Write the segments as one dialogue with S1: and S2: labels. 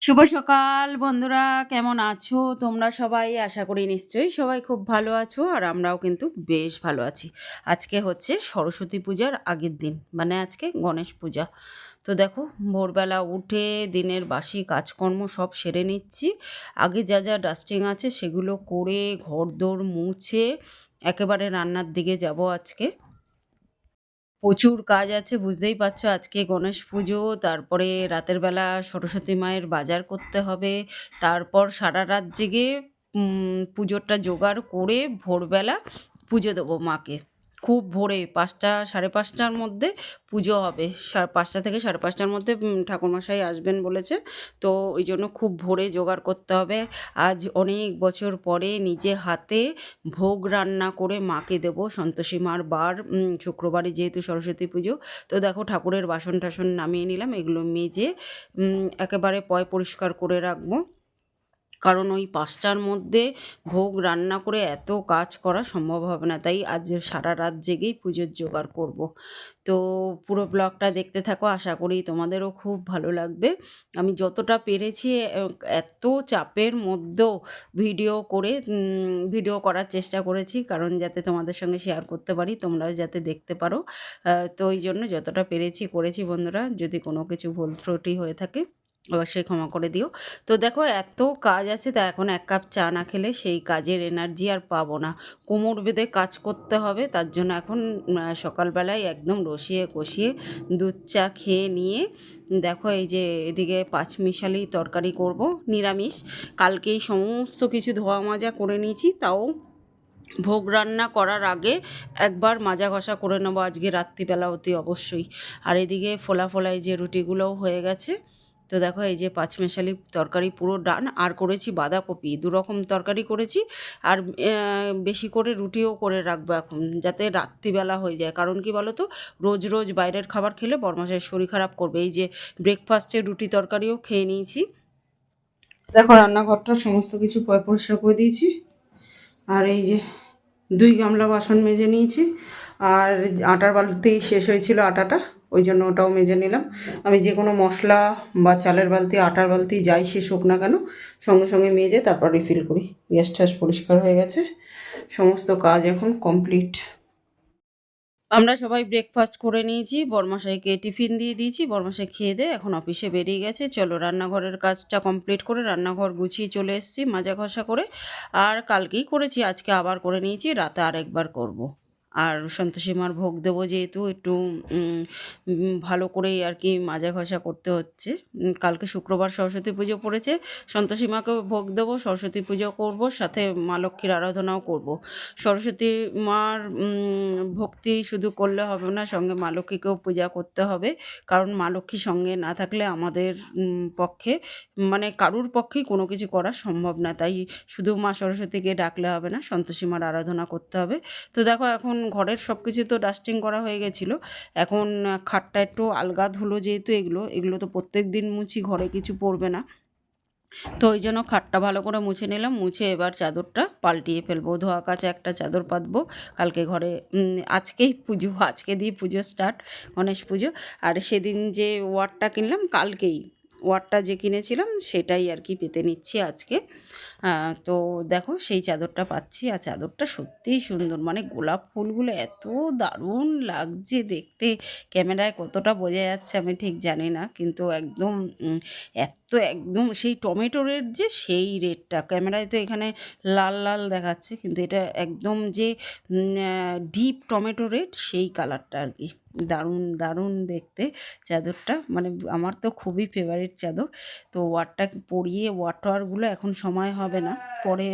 S1: শুভ সকাল বন্ধুরা, কেমন আছো তোমরা সবাই? আশা করি নিশ্চয়ই সবাই খুব ভালো আছো, আর আমরাও কিন্তু বেশ ভালো আছি। আজকে হচ্ছে সরস্বতী পূজার আগের দিন, মানে আজকে গণেশ পূজা। তো দেখো, ভোরবেলা উঠে দিনের বাসি কাজকর্ম সব সেরে নিচ্ছি। আগে যা যা ডাস্টিং আছে সেগুলো করে ঘরদোর মুছে একেবারে রান্নার দিকে যাব আজকে। প্রচুর কাজ আছে, বুঝতেই পারছো। আজকে গণেশ পুজো, তারপরে রাতের বেলা সরস্বতী মায়ের বাজার করতে হবে। তারপর সারা রাত জেগে পুজোটা জোগাড় করে ভোরবেলা পুজো দেবো মাকে। খুব ভোরে ৫টা, ৫:৩০টার মধ্যে পুজো হবে। ৫টা থেকে ৫:৩০টার মধ্যে ঠাকুরমশাই আসবেন বলেছে। তো ওই জন্য খুব ভোরে জোগাড় করতে হবে। আজ অনেক বছর পরে নিজে হাতে ভোগ রান্না করে মাকে দেবো। সন্তোষী মার বার, শুক্রবারে যেহেতু সরস্বতী পুজো। তো দেখো, ঠাকুরের বাসন টাসন নামিয়ে নিলাম, এগুলো মেজে একেবারে পয় পরিষ্কার করে রাখবো। কারণ ওই ৫টার মধ্যে ভোগ রান্না করে এত কাজ করা সম্ভব হবে না, তাই আজ সারা রাত জেগেই পুজোর জোগাড় করব। তো পুরো ব্লগটা দেখতে থাকো, আশা করি তোমাদেরও খুব ভালো লাগবে। আমি যতটা পেরেছি এত চাপের মধ্যেও ভিডিও করার চেষ্টা করেছি, কারণ যাতে তোমাদের সঙ্গে শেয়ার করতে পারি, তোমরাও যাতে দেখতে পারো। তো এই জন্য যতটা পেরেছি করেছি বন্ধুরা। যদি কোনো কিছু ভুল ত্রুটি হয়ে থাকে অবশ্যই ক্ষমা করে দিও। তো দেখো, এত কাজ আছে, তা এখন ১ কাপ চা না খেলে সেই কাজের এনার্জি আর পাবো না। কোমর বেঁধে কাজ করতে হবে, তার জন্য এখন সকালবেলায় একদম রসিয়ে কষিয়ে দুধ চা খেয়ে নিয়ে দেখো, এই যে এদিকে পাঁচমিশালি তরকারি করব, নিরামিষ। কালকেই সমস্ত কিছু ধোয়া মাজা করে নিয়েছি, তাও ভোগ রান্না করার আগে একবার মাজা ঘষা করে নেবো আজকে রাত্রিবেলা অতি অবশ্যই। আর এদিকে ফোলা ফোলায় যে রুটিগুলোও হয়ে গেছে। তো দেখো, এই যে পাঁচমেশালি তরকারি পুরো ডান, আর করেছি বাঁধাকপি, দুরকম তরকারি করেছি। আর বেশি করে রুটিও করে রাখবো এখন, যাতে রাত্রিবেলা হয়ে যায়। কারণ কি বলো তো, রোজ রোজ বাইরের খাবার খেলে বরমাসের শরীর খারাপ করবে। এই যে ব্রেকফাস্টে রুটি তরকারিও খেয়ে নিয়েছি। দেখো, রান্নাঘরটা সমস্ত কিছু পরিষ্কার করে দিয়েছি। আর এই যে 2 গামলা বাসন মেজে নিয়েছি। আর আটার বালতি শেষ হয়েছিল আটাটা, ওই জন্য ওটাও মেজে নিলাম। আমি যে কোনো মশলা বা চালের বালতি, আটার বালতি যাই শেষ হোক না কেন, সঙ্গে সঙ্গে মেজে তারপর রিফিল করি। গ্যাস ট্যাস পরিষ্কার হয়ে গেছে, সমস্ত কাজ এখন কমপ্লিট। আমরা সবাই ব্রেকফাস্ট করে নিয়েছি, বরমশাইকে টিফিন দিয়ে দিয়েছি। বরমশাই খেয়ে দিয়ে এখন অফিসে বেরিয়ে গেছে। চলো, রান্নাঘরের কাজটা কমপ্লিট করে রান্নাঘর গুছিয়ে চলে এসেছি মাজা ঘষা করে। আর কালকেই করেছি, আজকে আবার করে নিয়েছি, রাতে আরেকবার করব। আর সন্তোষী মার ভোগ দেবো যেহেতু, একটু ভালো করেই আর কি মাজা ঘষা করতে হচ্ছে। কালকে শুক্রবার সরস্বতী পুজো পড়েছে, সন্তোষী মাকেও ভোগ দেবো, সরস্বতী পুজো করব, সাথে মা লক্ষ্মীর আরাধনাও করব। সরস্বতী মার ভক্তি শুধু করলে হবে না, সঙ্গে মা লক্ষ্মীকেও পূজা করতে হবে। কারণ মা লক্ষ্মী সঙ্গে না থাকলে আমাদের পক্ষে, মানে কারুর পক্ষেই কোনো কিছু করা সম্ভব না। তাই শুধু মা সরস্বতীকে ডাকলে হবে না, সন্তোষী মার আরাধনা করতে হবে। তো দেখো, এখন ঘরের সব কিছু তো ডাস্টিং করা হয়ে গেছিলো। এখন খাটটা একটু আলগা ধুলো, যেহেতু এগুলো তো প্রত্যেক দিন মুছি, ঘরে কিছু পড়বে না। তো ওই জন্য খাটটা ভালো করে মুছে নিলাম। মুছে এবার চাদরটা পাল্টিয়ে ফেলবো, ধোয়া কাচা একটা চাদর পাতবো। কালকে ঘরে আজকেই পুজো, আজকে দিয়ে পুজো স্টার্ট, গণেশ পুজো। আর সেদিন যে ওয়ারটা কিনলাম, কালকেই ওয়ারটা যে কিনেছিলাম সেটাই আর কি পেতে নিচ্ছি আজকে। তো দেখো, সেই চাদরটা পাচ্ছি। আর চাদরটা সত্যিই সুন্দর, মানে গোলাপ ফুলগুলো এত দারুণ লাগছে দেখতে। ক্যামেরায় কতটা বোঝা যাচ্ছে আমি ঠিক জানি না, কিন্তু একদম একদম সেই টমেটো রেড, যে সেই রেডটা ক্যামেরায় তো এখানে লাল লাল দেখাচ্ছে, কিন্তু এটা একদম যে ডিপ টমেটো রেড, সেই কালারটা আর কি। দারুণ দারুণ দেখতে চাদরটা, মানে আমার তো খুবই ফেভারিট চাদর। তো ওয়ারটা পরিয়ে, ওয়ারগুলো এখন সময় হবে না, পরে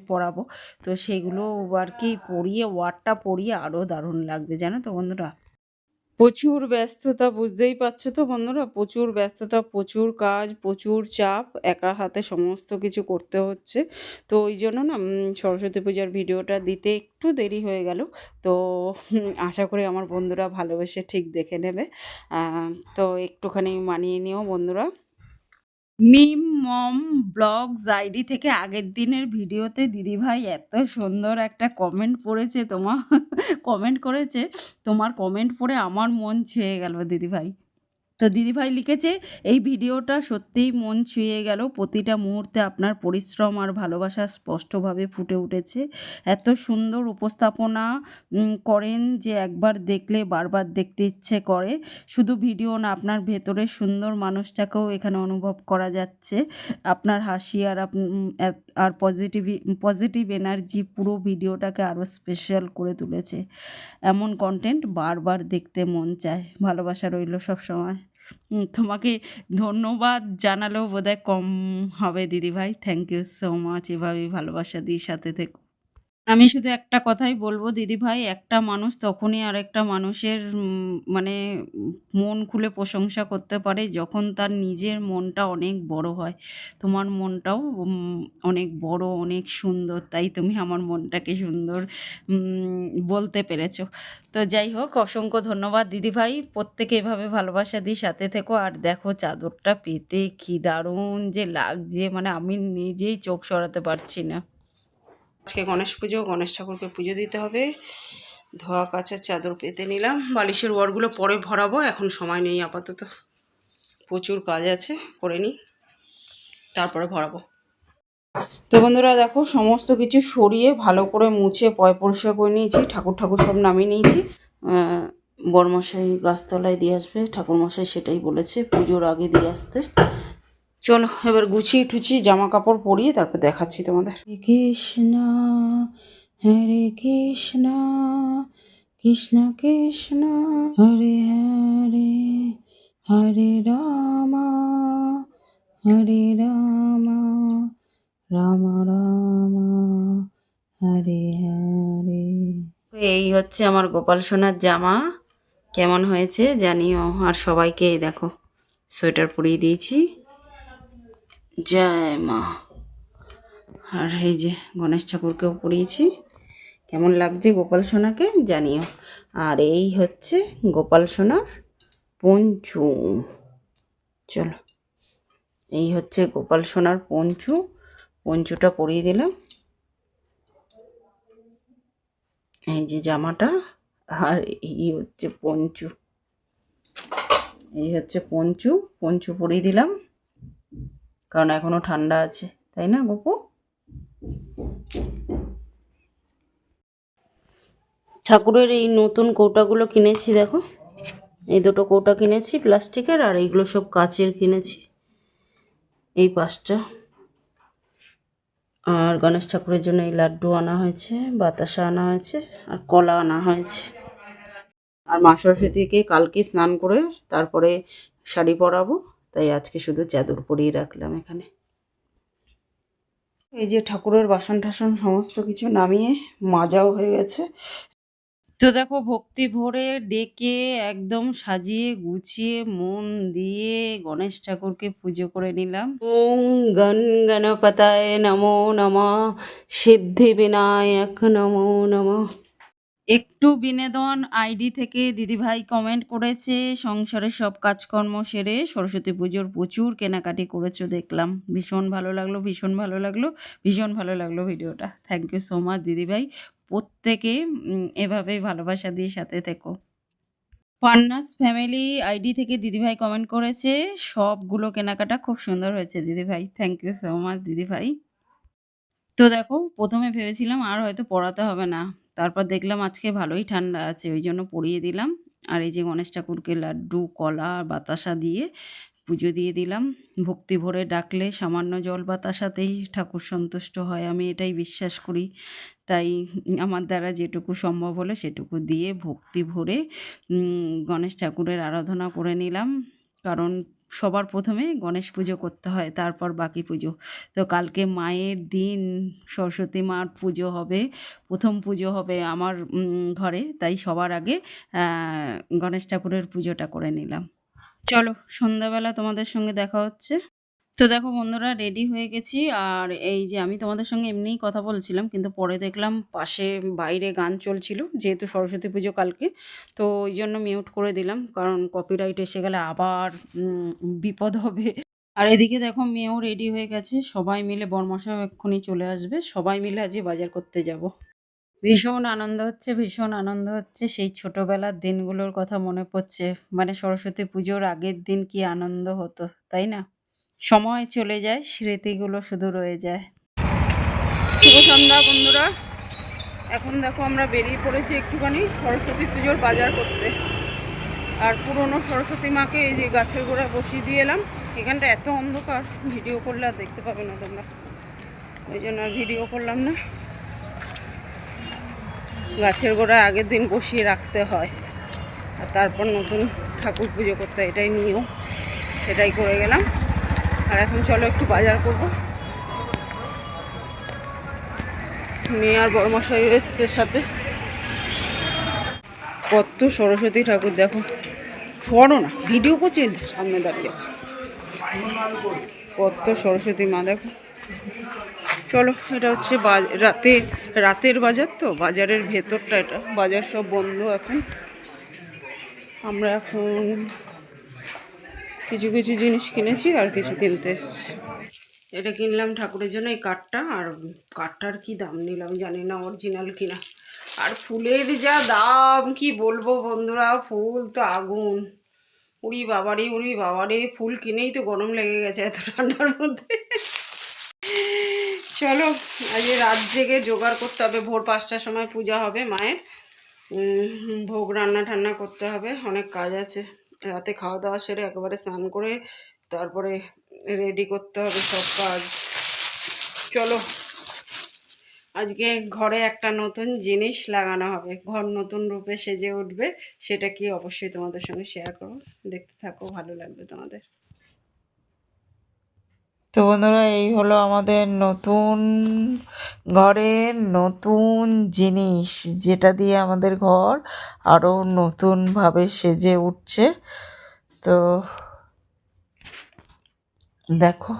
S1: পরাবো। তো সেইগুলো আর কি পরিয়ে, ওয়ারটা পরিয়ে আরও দারুণ লাগবে, জানো তো বন্ধুরা। প্রচুর ব্যস্ততা, বুঝতেই পারছো তো বন্ধুরা, প্রচুর ব্যস্ততা, প্রচুর কাজ, প্রচুর চাপ, একা হাতে সমস্ত কিছু করতে হচ্ছে। তো ওই জন্য না সরস্বতী পূজার ভিডিওটা দিতে একটু দেরি হয়ে গেল। তো আশা করি আমার বন্ধুরা ভালোবেসে ঠিক দেখে নেবে। তো একটুখানি মানিয়ে নিও বন্ধুরা। মিম মম ব্লগস আইডি থেকে আগের দিনের ভিডিওতে দিদিভাই এত সুন্দর একটা কমেন্ট পড়েছে, কমেন্ট করেছে। তোমার কমেন্ট পড়ে আমার মন ছুঁয়ে গেল দিদিভাই। তো দিদিভাই লিখেছে, এই ভিডিওটা সত্যিই মন ছুঁয়ে গেল, প্রতিটা মুহূর্তে আপনার পরিশ্রম আর ভালোবাসা স্পষ্টভাবে ফুটে উঠেছে। এত সুন্দর উপস্থাপনা করেন যে একবার দেখলে বারবার দেখতে ইচ্ছে করে। শুধু ভিডিও না, আপনার ভেতরের সুন্দর মানুষটাকেও এখানে অনুভব করা যাচ্ছে। আপনার হাসি আর আর পজিটিভ এনার্জি পুরো ভিডিওটাকে আরও স্পেশাল করে তুলেছে। এমন কন্টেন্ট বারবার দেখতে মন চায়। ভালোবাসা রইল সবসময়। তোমাকে ধন্যবাদ জানালেও বোধহয় কম হবে দিদিভাই। Thank you so much. এভাবেই ভালোবাসা দিয়ে সাথে থেকো। আমি শুধু একটা কথাই বলব দিদিভাই, একটা মানুষ তখনই আরেকটা মানুষের মানে মন খুলে প্রশংসা করতে পারে যখন তার নিজের মনটা অনেক বড় হয়। তোমার মনটাও অনেক বড়, অনেক সুন্দর। তাই তুমি আমার মনটাকে সুন্দর বলতে পেরেছো। তো যাই হোক, অসংখ্য ধন্যবাদ দিদিভাই। প্রত্যেকে এভাবে ভালোবাসা দিয়ে সাথে থেকো। আর দেখো চাদরটা পেতে কি দারুণ যে লাগছে, মানে আমি নিজেই চোখ সরাতে পারছি না। আজকে গণেশ পুজো, গণেশ ঠাকুরকে পুজো দিতে হবে। ধোয়া কাচা চাদর পেতে নিলাম। বালিশের ওয়ারগুলো পরে ভরাবো, এখন সময় নেই আপাতত, প্রচুর কাজ আছে, করে নিই তারপরে ভরাবো। তো বন্ধুরা দেখো, সমস্ত কিছু সরিয়ে ভালো করে মুছে পরিষ্কার করে নিয়েছি। ঠাকুর সব নামিয়ে নিয়েছি। বড়মশাই গাছতলায় দিয়ে আসবে, ঠাকুরমশাই সেটাই বলেছে পুজোর আগে দিয়ে আসতে। চলো এবার গুছিয়ে টুছিয়ে জামা কাপড় পরিয়ে তারপর দেখাচ্ছি তোমাদের। কৃষ্ণ হরে কৃষ্ণ কৃষ্ণ কৃষ্ণ হরে হরে হরে রাম রাম রাম হরে হরে। এই হচ্ছে আমার গোপাল সোনার জামা। কেমন হয়েছে জানিও। আর সবাইকে এই দেখো সোয়েটার পরিয়ে দিয়েছি। জয় মা। আর এই যে গণেশ ঠাকুরকেও পরিয়েছি। কেমন লাগছে গোপাল সোনাকে জানিও। আর এই হচ্ছে গোপাল সোনার পঞ্চু। চলো, এই হচ্ছে গোপাল সোনার পঞ্চুটা পরিয়ে দিলাম। এই যে জামাটা, আর এই হচ্ছে পঞ্চু। এই হচ্ছে পঞ্চু পরিয়ে দিলাম, কারণ এখনো ঠান্ডা আছে, তাই না গোপু? ঠাকুরের এই নতুন কৌটাগুলো কিনেছি, দেখো এই দুটো কৌটা কিনেছি প্লাস্টিকের, আর এইগুলো সব কাচের কিনেছি, এই 5টা। আর গণেশ ঠাকুরের জন্য এই লাড্ডু আনা হয়েছে, বাতাসা আনা হয়েছে, আর কলা আনা হয়েছে। আর মা সরস্বতীকে কালকে স্নান করে তারপরে শাড়ি পরাবো, তাই আজকে শুধু চাদর পরিয়ে রাখলাম এখানে। এই যে ঠাকুরের বাসন টাসন সমস্ত কিছু নামিয়ে মাজাও হয়ে গেছে। তো দেখো ভক্তি ভরে ডেকে একদম সাজিয়ে গুছিয়ে মন দিয়ে গণেশ ঠাকুরকে পুজো করে নিলাম। ওম গণপতায় নমো নমঃ, সিদ্ধি বিনায়ক নমো নমঃ। একটু বিনোদন আইডি থেকে দিদিভাই কমেন্ট করেছে, সংসারের সব কাজকর্ম সেরে সরস্বতী পুজোর প্রচুর কেনাকাটি করেছো দেখলাম। ভীষণ ভালো লাগলো, ভীষণ ভালো লাগলো, ভীষণ ভালো লাগলো ভিডিওটা। থ্যাংক ইউ সো মাচ দিদিভাই। প্রত্যেকে এভাবেই ভালোবাসা দিয়ে সাথে থেকো। পান্নাস ফ্যামিলি আইডি থেকে দিদিভাই কমেন্ট করেছে, সবগুলো কেনাকাটা খুব সুন্দর হয়েছে দিদিভাই। থ্যাংক ইউ সো মাচ দিদিভাই। তো দেখো, প্রথমে ভেবেছিলাম আর হয়তো পড়াতে হবে না, তারপর দেখলাম আজকে ভালোই ঠান্ডা আছে, ওই জন্য পরিয়ে দিলাম। আর এই যে গণেশ ঠাকুরকে লাড্ডু কলা আর বাতাসা দিয়ে পুজো দিয়ে দিলাম। ভক্তি ভরে ডাকলে সামান্য জল বাতাসাতেই ঠাকুর সন্তুষ্ট হয়, আমি এটাই বিশ্বাস করি। তাই আমার দ্বারা যেটুকু সম্ভব হলো সেটুকু দিয়ে ভক্তি ভরে গণেশ ঠাকুরের আরাধনা করে নিলাম। কারণ সবার প্রথমে গণেশ পুজো করতে হয়, তারপর বাকি পুজো। তো কালকে মায়ের দিন, সরস্বতী মার পুজো হবে, প্রথম পুজো হবে আমার ঘরে, তাই সবার আগে গণেশ ঠাকুরের পুজোটা করে নিলাম। চলো সন্ধ্যাবেলা তোমাদের সঙ্গে দেখা হচ্ছে। তো দেখো বন্ধুরা, রেডি হয়ে গেছি। আর এই যে আমি তোমাদের সঙ্গে এমনিই কথা বলছিলাম, কিন্তু পরে দেখলাম পাশে বাইরে গান চলছিল, যেহেতু সরস্বতী পুজো কালকে, তো ওই জন্য মিউট করে দিলাম, কারণ কপিরাইট এসে গেলে আবার বিপদ হবে। আর এদিকে দেখো মেয়েও রেডি হয়ে গেছে, সবাই মিলে, বরমশাও এক্ষুনি চলে আসবে, সবাই মিলে আজকে বাজার করতে যাব। ভীষণ আনন্দ হচ্ছে, ভীষণ আনন্দ হচ্ছে। সেই ছোটবেলার দিনগুলোর কথা মনে পড়ছে। মানে সরস্বতী পুজোর আগের দিন কি আনন্দ হতো, তাই না? সময় চলে যায়, স্মৃতিগুলো শুধু রয়ে যায়। শুভ সন্ধ্যা বন্ধুরা। এখন দেখো আমরা বেরিয়ে পড়েছি একটুখানি সরস্বতী পুজোর বাজার করতে। আর পুরনো সরস্বতী মাকে এই যে গাছের গোড়ায় বসিয়ে দিয়ে এলাম। এখানটা এত অন্ধকার, ভিডিও করলে আর দেখতে পাবে না তোমরা, ওই জন্য আর ভিডিও করলাম না। গাছের গোড়ায় আগের দিন বসিয়ে রাখতে হয়, আর তারপর নতুন ঠাকুর পুজো করতে হয়, এটাই নিয়ম। সেটাই করে গেলাম। আর এখন চলো একটু বাজার করব। মেয়ে আর বড়মশাই এসছে সাথে। কত সরস্বতী ঠাকুর দেখো, সরো না, ভিডিও করছি, সামনে দাঁড়িয়ে আছে। কত সরস্বতী মা দেখো। চলো, এটা হচ্ছে রাতের বাজার, তো বাজারের ভেতরটা, এটা বাজার সব বন্ধ এখন। আমরা এখন কিছু কিছু জিনিস কিনেছি আর কিছু কিনতে এসছি। এটা কিনলাম ঠাকুরের জন্য, এই কাঠটা। আর কাঠটার কি দাম নিলাম জানি না, অরিজিনাল কিনা। আর ফুলের যা দাম কি বলবো বন্ধুরা, ফুল তো আগুন। উড়ি বাবারে, ফুল কিনেই তো গরম লেগে গেছে এত ঠান্ডার মধ্যে। চলো, আজ রাত জেগে জোগাড় করতে হবে। ভোর 5টার সময় পূজা হবে মায়ের। ভোগ রান্না ঠান্না করতে হবে, অনেক কাজ আছে। রাতে খাওয়া দাওয়া সেরে একেবারে স্নান করে তারপরে রেডি করতে হবে সব কাজ। চলো, আজকে ঘরে একটা নতুন জিনিস লাগানো হবে, ঘর নতুন রূপে সেজে উঠবে। সেটা কি অবশ্যই তোমাদের সঙ্গে শেয়ার করো, দেখতে থাকো, ভালো লাগবে তোমাদের।
S2: তো বন্ধুরা, এই হলো আমাদের নতুন ঘরের নতুন জিনিস, যেটা দিয়ে আমাদের ঘর আরো নতুনভাবে সেজে উঠছে। তো দেখো,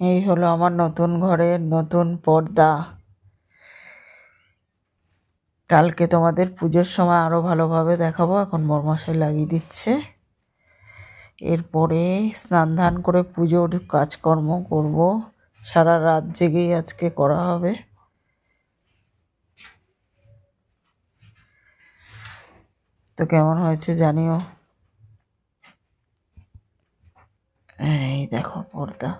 S2: এই হলো আমার নতুন ঘরের নতুন পর্দা। কালকে তোমাদের পুজোর সময় আরো ভালোভাবে দেখাবো। এখন বরমশাই লাগিয়ে দিচ্ছে। এরপরে স্নান ধান করে পুজোর কাজকর্ম করব। সারা রাত জেগেই আজকে করা হবে। তো কেমন হয়েছে জানিও। এই দেখো পর্দা।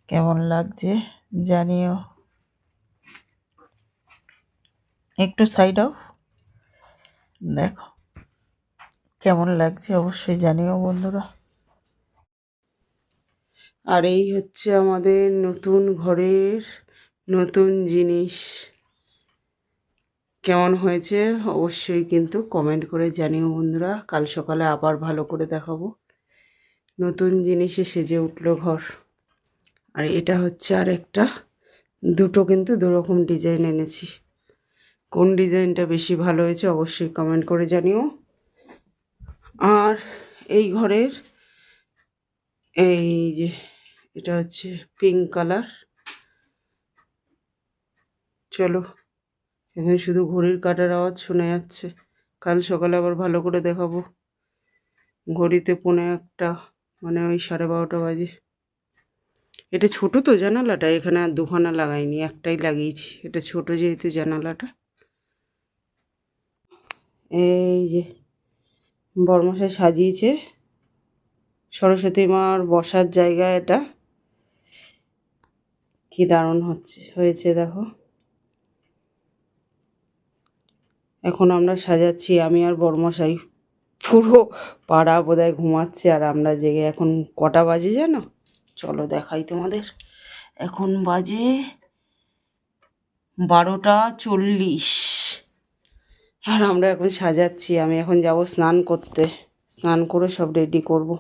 S2: কেমন লাগছে জানিও। একটু সাইড অফ দেখো কেমন লাগছে, অবশ্যই জানিও বন্ধুরা।
S1: আর এই হচ্ছে আমাদের নতুন ঘরের নতুন জিনিস। কেমন হয়েছে অবশ্যই কিন্তু কমেন্ট করে জানিও বন্ধুরা। কাল সকালে আবার ভালো করে দেখাবো। নতুন জিনিসে সেজে উঠলো ঘর। আর এটা হচ্ছে আর একটা, দুটো কিন্তু দুরকম ডিজাইন এনেছি। কোন ডিজাইনটা বেশি ভালো হয়েছে অবশ্যই কমেন্ট করে জানিও। আর এই ঘরের এই যে এটা হচ্ছে পিঙ্ক কালার। চলো, এখানে শুধু ঘড়ির কাঁটার আওয়াজ শোনা যাচ্ছে। কাল সকালে আবার ভালো করে দেখাবো। ঘড়িতে 1:45, মানে ওই 12:30 বাজে। এটা ছোট তো জানালাটা, এখানে আর দুখানা লাগাইনি, একটাই লাগিয়েছি। এটা ছোট যেহেতু জানালাটা। এই যে বর্মশাই সাজিয়েছে সরস্বতী মার বসার জায়গা। এটা কি দারুণ হয়েছে দেখো। এখন আমরা সাজাচ্ছি, আমি আর বর্মশাই। পুরো পাড়া বোধহয় ঘুমাচ্ছে আর আমরা জেগে। এখন কটা বাজে জানো? চলো দেখাই তোমাদের। এখন বাজে 12:40 আর আমরা এখন সাজাচ্ছি। আমি এখন যাব স্নান করতে, স্নান করে সব রেডি করব।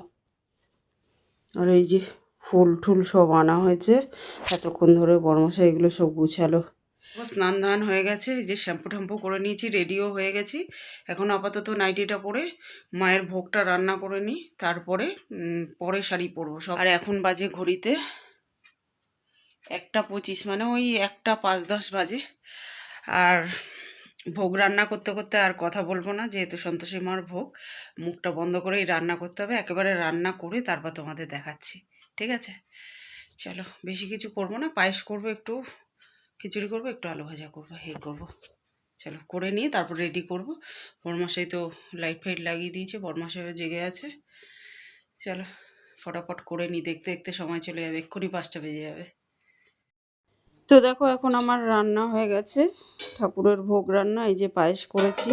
S1: আর এই যে ফুল টুল সব আনা হয়েছে, এতক্ষণ ধরে বর্মশাই এগুলো সব গুছালো। স্নান ধান হয়ে গেছে, এই যে শ্যাম্পু ট্যাম্পু করে নিয়েছি, রেডিও হয়ে গেছি। এখন আপাতত নাইটিটা পরে মায়ের ভোগটা রান্না করে নিই, তারপরে পরে শাড়ি পরবো সব। আর এখন বাজে ঘড়িতে 1:25 মানে ওই 1:05-10 বাজে। আর ভোগ রান্না করতে করতে আর কথা বলবো না, যেহেতু সন্তোষী মার ভোগ, মুখটা বন্ধ করেই রান্না করতে হবে। একেবারে রান্না করে তারপর তোমাদের দেখাচ্ছি, ঠিক আছে? চলো, বেশি কিছু করবো না, পায়েস করবো, একটু খিচুড়ি করবো, একটু আলু ভাজা করবো, এই করবো। চলো করে নিয়ে তারপর রেডি করব। বরমশাই তো লাইট ফাইট লাগিয়ে দিয়েছে, বরমশাইও জেগে আছে। চলো ফটাফট করে নিই, দেখতে দেখতে সময় চলে যাবে, এক্ষুনি 5টা বেজে যাবে। তো দেখো এখন আমার রান্না হয়ে গেছে, ঠাকুরের ভোগ রান্না। এই যে পায়েস করেছি,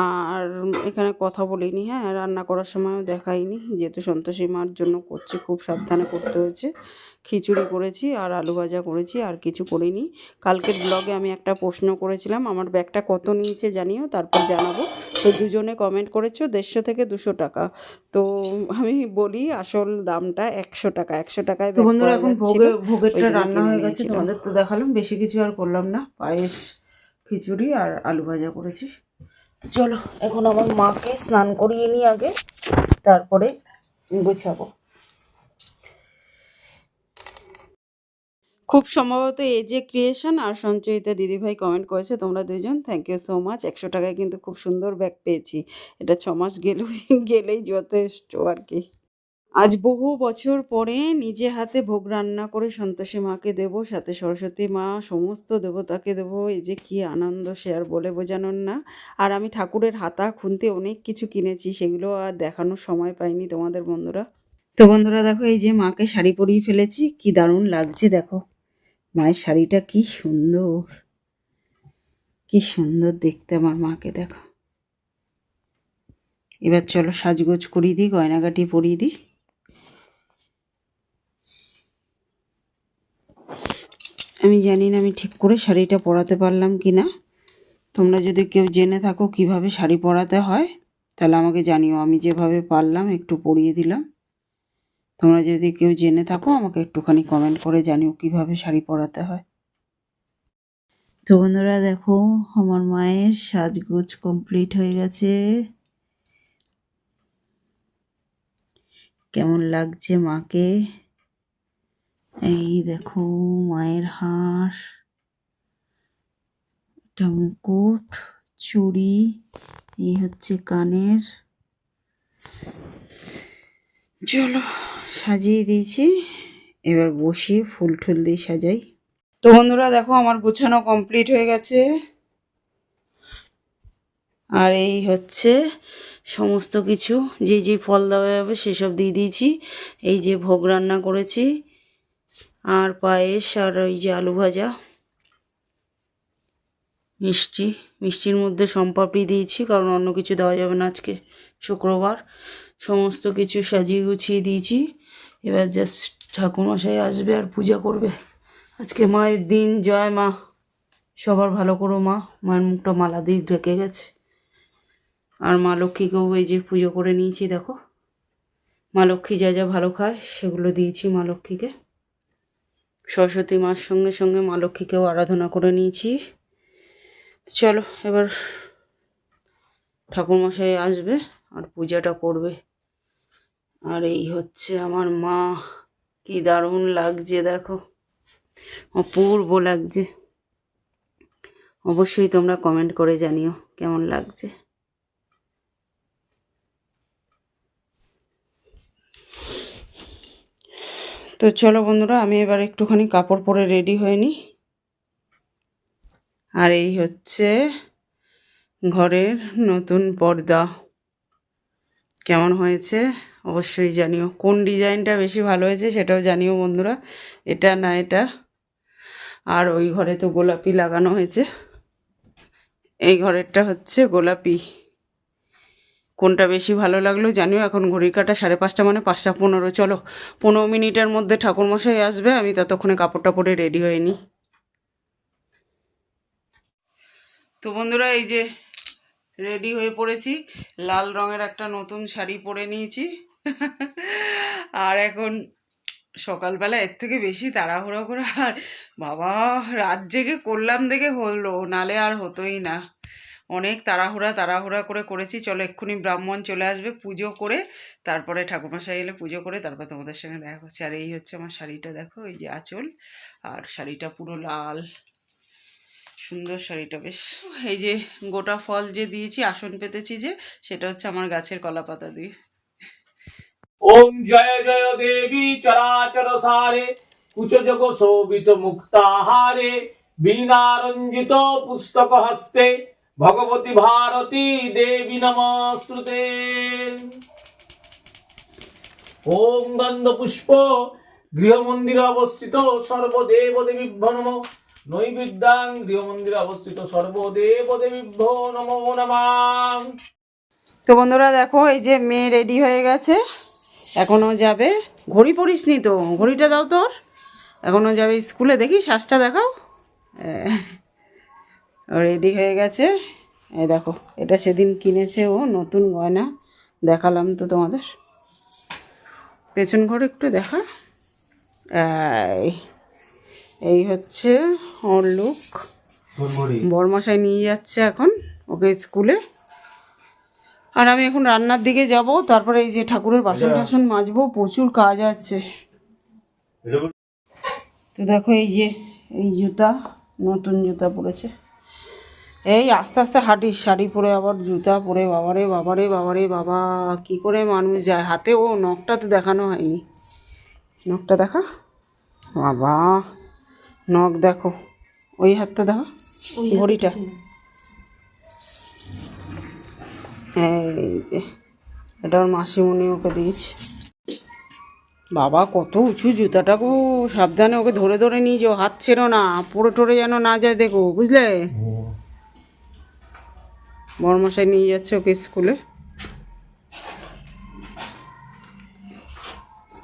S1: আর এখানে কথা বলিনি, হ্যাঁ রান্না করার সময়ও দেখাইনি, যেহেতু সন্তোষী মার জন্য করছি, খুব সাবধানে করতে হয়েছে। খিচুড়ি করেছি আর আলু ভাজা করেছি, আর কিছু করিনি। কালকের ব্লগে আমি একটা প্রশ্ন করেছিলাম আমার ব্যাগটা কত নিয়েছে জানিও, তারপর জানাবো। তো দুজনে কমেন্ট করেছো 150 থেকে 200 টাকা। তো আমি বলি আসল দামটা 100 টাকা, 100 টাকায়
S2: তো
S1: ব্যাগ
S2: বন্ধুরা
S1: পাওয়া
S2: এখন
S1: যাচ্ছিল, ওই
S2: ভোগেরটা
S1: জন্য
S2: রান্না
S1: কিনে
S2: হয়ে গেছে,
S1: নিয়েছিলাম।
S2: তোমাদের তো দেখালাম, বেশি কিছু আর করলাম না, পায়েস খিচুড়ি আর আলু ভাজা করেছি। তো চলো এখন আমার মাকে স্নান করিয়ে নিই আগে, তারপরে গোছাবো।
S1: খুব সম্ভবত এজে ক্রিয়েশন আর সঞ্চয়িতা দিদিভাই কমেন্ট করেছে, তোমরা দুজন থ্যাংক ইউ সো মাচ। 100 টাকায় কিন্তু খুব সুন্দর ব্যাগ পেয়েছি, এটা 6 মাস গেলেও গেলেই যথেষ্ট আর কি। আজ বহু বছর পরে নিজে হাতে ভোগ রান্না করে সন্তোষী মাকে দেব, সাথে সরস্বতী মা, সমস্ত দেবতাকে দেব। এই যে কি আনন্দ, সে আর বলে বোঝানোর না। আর আমি ঠাকুরের হাতা খুন্তি অনেক কিছু কিনেছি, সেগুলো আর দেখানোর সময় পাইনি তোমাদের বন্ধুরা। তো বন্ধুরা দেখো, এই যে মাকে শাড়ি পরিয়ে ফেলেছি, কি দারুণ লাগছে দেখো। মায়ের শাড়িটা কি সুন্দর, কি সুন্দর দেখতে আমার মাকে দেখো। এবার চলো সাজগোজ করিয়ে দিই, গয়নাগাটি পরিয়ে দিই। আমি জানি না আমি ঠিক করে শাড়িটা পরাতে পারলাম কি না। তোমরা যদি কেউ জেনে থাকো কিভাবে শাড়ি পরাতে হয়, তাহলে আমাকে জানিও। আমি যেভাবে পারলাম একটু পরিয়ে দিলাম। তোমরা যদি কেউ জেনে থাকো আমাকে একটুখানি কমেন্ট করে জানিও কিভাবে শাড়ি পরাতে হয়। তো বন্ধুরা দেখো, আমার মায়ের সাজগোজ কমপ্লিট হয়ে গেছে। কেমন লাগছে মাকে, এই দেখো মায়ের হার, একটা মুকুট, চুড়ি, এই হচ্ছে কানের। চলো সাজিয়ে দিয়েছি, এবার বসি ফুল টুল দিয়ে সাজাই। তো বন্ধুরা দেখো আমার গোছানো কমপ্লিট হয়ে গেছে, আর এই হচ্ছে সমস্ত কিছু, যে যে ফল দেওয়া যাবে সেসব দিয়ে দিয়েছি। এই যে ভোগ রান্না করেছি, আর পায়েস, আর ওই যে আলু ভাজা, মিষ্টি, মিষ্টির মধ্যে সম্পাপড়ি দিয়েছি, কারণ অন্য কিছু দেওয়া যাবে না আজকে শুক্রবার। সমস্ত কিছু সাজিয়ে গুছিয়ে দিয়েছি। এবার জাস্ট ঠাকুরমশাই আসবে আর পূজা করবে। আজকে মায়ের দিন, জয় মা, সবার ভালো করো মা। মায়ের মুখটা মালা দিয়ে ঢেকে গেছে। আর মা লক্ষ্মীকেও এই যে পুজো করে নিয়েছি দেখো। মা লক্ষ্মী যা যা ভালো খায় সেগুলো দিয়েছি মা লক্ষ্মীকে। সরস্বতী মার সঙ্গে সঙ্গে মা লক্ষ্মীকেও আরাধনা করে নিয়েছি। চলো এবার ঠাকুরমশাই আসবে আর পূজাটা করবে। আর এই হচ্ছে আমার মা, কি দারুণ লাগছে দেখো, অপূর্ব লাগছে। অবশ্যই তোমরা কমেন্ট করে জানিও কেমন লাগছে। তো চলো বন্ধুরা, আমি এবার একটুখানি কাপড় পরে রেডি হয়ে নিই। আর এই হচ্ছে ঘরের নতুন পর্দা, কেমন হয়েছে অবশ্যই জানিও। কোন ডিজাইনটা বেশি ভালো হয়েছে সেটাও জানিও বন্ধুরা, এটা না এটা। আর ওই ঘরে তো গোলাপি লাগানো হয়েছে, এই ঘরেরটা হচ্ছে গোলাপি। কোনটা বেশি ভালো লাগলো জানিও। এখন ঘড়ির কাঁটা 5:30, মানে 5:15। চলো 15 মিনিটের মধ্যে ঠাকুরমশাই আসবে, আমি ততক্ষণে কাপড়টা পরে রেডি হয়ে নিই। তো বন্ধুরা এই যে রেডি হয়ে পড়েছি, লাল রঙের একটা নতুন শাড়ি পরে নিয়েছি। আর এখন সকালবেলা এর থেকে বেশি তাড়াহুড়ো করে আর বাবা রাত জেগে করলাম দেখে হলো, নালে আর হতোই না। অনেক তাড়াহুড়া করে করেছি। চলো এক্ষুনি ব্রাহ্মণ চলে আসবে, পুজো করে তারপরে ঠাকুরমশাই এলে পুজো করে তারপর তোমাদের সঙ্গে দেখা করছি। আর এই হচ্ছে আমার শাড়িটা, দেখো এই যে আঁচল, আর শাড়িটা পুরো লাল, সুন্দর শাড়িটা বেশ। এই যে গোটা ফল যে দিয়েছি, আসন পেতেছি যে, সেটা হচ্ছে আমার গাছের কলা পাতা দিয়ে।
S3: ওম জয় জয় দেবী চরাচর সারে কুচযোগ শোভিত মুক্তাহারে বীণারঞ্জিত পুস্তক হস্তে ভগবতী ভারতী দেবী নমস্তুতে। ওম গন্ধ পুষ্প গৃহমন্দিরে অবস্থিত সর্বদেব দেবীভ্যো নমঃ। নৈবেদ্যাং গৃহমন্দিরে অবস্থিত সর্বদেব দেবীভ্যো নমো নমঃ।
S1: তো বন্ধুরা দেখো, এই যে মেয়ে রেডি হয়ে গেছে, এখনও যাবে। ঘড়ি পরিসনি তো, ঘড়িটা দাও তোর। এখনও যাবে স্কুলে, দেখি শ্বাসটা দেখাও। রেডি হয়ে গেছে। এই দেখো, এটা সেদিন কিনেছে ও, নতুন গয়না, দেখালাম তো তোমাদের। পেছন ঘরে একটু দেখা। এই এই হচ্ছে ওর লুক। বরমশাই নিয়ে যাচ্ছে এখন ওকে স্কুলে, আর আমি এখন রান্নার দিকে যাব। তারপরে এই যে ঠাকুরের বাসন টাসন মাজবো, প্রচুর কাজ আছে। তো দেখো এই যে এই জুতা, নতুন জুতা পরেছে। এই আস্তে আস্তে হাঁটিস, শাড়ি পরে আবার জুতা পরে, বাবারে বাবারে বাবারে বাবা, কি করে মানুষ যায়। হাতে ও নখটা তো দেখানো হয়নি, নখটা দেখা। বাবা নখ দেখো, ওই হাতটা দেখো, ঘড়িটা। এই যে এটা ওর মাসিমণি ওকে দিয়েছে। বাবা কত উঁচু জুতাটা গো, সাবধানে ওকে ধরে ধরে নিয়ে যাও, হাত ছেড়ো না, পড়ে টরে যেন না যায়, দেখো বুঝলে। বড়মশাই নিয়ে যাচ্ছে ওকে স্কুলে।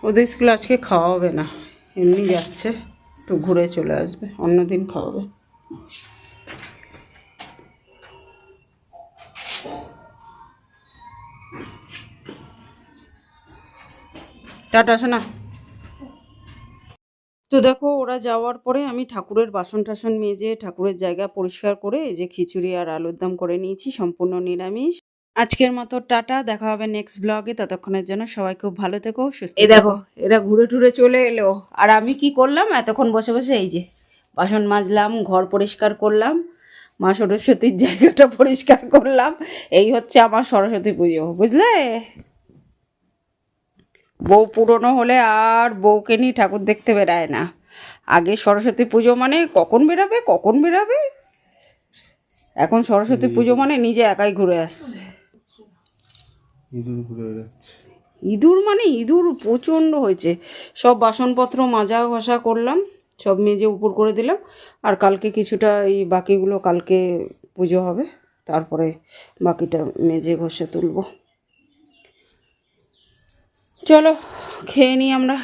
S1: ওদের স্কুলে আজকে খাওয়াবে না, এমনি যাচ্ছে, একটু ঘুরে চলে আসবে, অন্যদিন খাওয়াবে। টাটা শোনা। তো দেখো ওরা যাওয়ার পরে আমি ঠাকুরের বাসন টাসন মেজে ঠাকুরের জায়গা পরিষ্কার করে এই যে খিচুড়ি আর আলুর দম করে নিয়েছি, সম্পূর্ণ নিরামিষ। আজকের মতো টাটা, দেখা হবে নেক্সট ব্লগে। ততক্ষণের জন্য সবাই খুব ভালো থেকো, সুস্থ। এই দেখো এরা ঘুরে টুরে চলে এলো, আর আমি কি করলাম, এতক্ষণ বসে বসে এই যে বাসন মাজলাম, ঘর পরিষ্কার করলাম, মা সরস্বতীর জায়গাটা পরিষ্কার করলাম। এই হচ্ছে আমার সরস্বতী পুজো, বুঝলে। বউ পুরনো হলে আর বউকে নিয়ে ঠাকুর দেখতে বেরায় না। আগে সরস্বতী পুজো মানে কখন বেরাবে কখন বেরাবে, এখন সরস্বতী পুজো মানে নিজে একাই ঘুরে আসছে। ইঁদুর মানে ইঁদুর প্রচণ্ড হয়েছে। সব বাসনপত্র মাজা ঘষা করলাম, সব মেজে উপর করে দিলাম। আর কালকে কিছুটা, এই বাকিগুলো কালকে পুজো হবে, তারপরে বাকিটা মেজে ঘষে তুলব। চলো খেয়ে নিই আমরা।